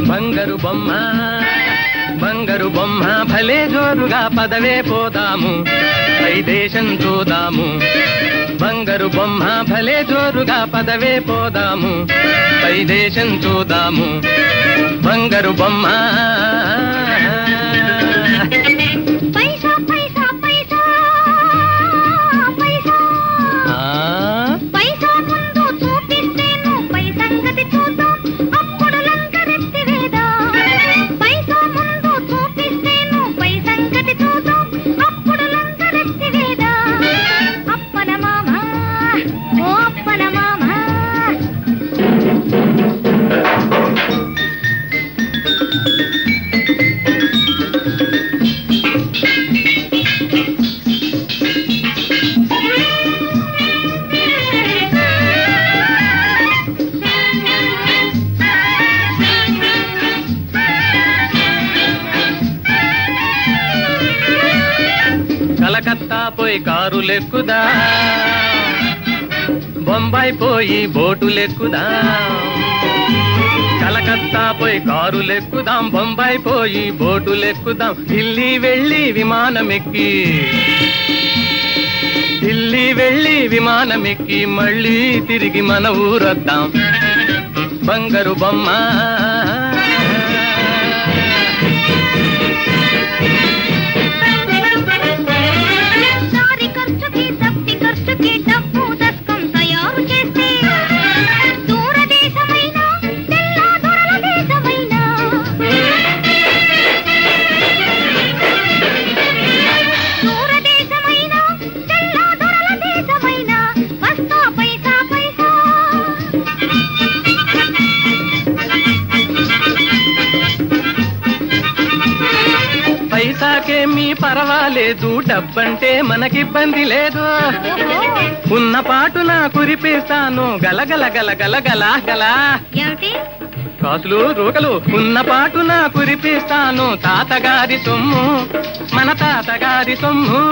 బంగారు బొమ్మ బంగారు బొమ్మ భలే జోరుగా పదవే పోదాము పై దేశం చూదాము బంగారు బొమ్మ భలే జోరుగా పదవే పోదాము పై దేశం చూదాము బంగారు బొమ్మ కలకత్తా పోయి కారులెక్కుదా బొంబాయి పోయి బోటులెక్కుదా కలకత్తా పోయి కారులెక్కుదాం బొంబాయి పోయి బోటులెక్కుదాం ఢిల్లీ వెళ్ళి విమానమెక్కి ఢిల్లీ వెళ్ళి విమానమెక్కి మళ్ళీ తిరిగి మన ఊరొద్దాం బంగారు బొమ్మ పైసాకేమీ పర్వాలేదు డబ్బంటే మనకిబ్బంది లేదు ఉన్న పాటున కురిపిస్తాను గలగల గలగల గలా గలా కాసులు రూకలు ఉన్న పాటున కురిపిస్తాను తాతగారి సొమ్ము మన తాతగారి సొమ్ము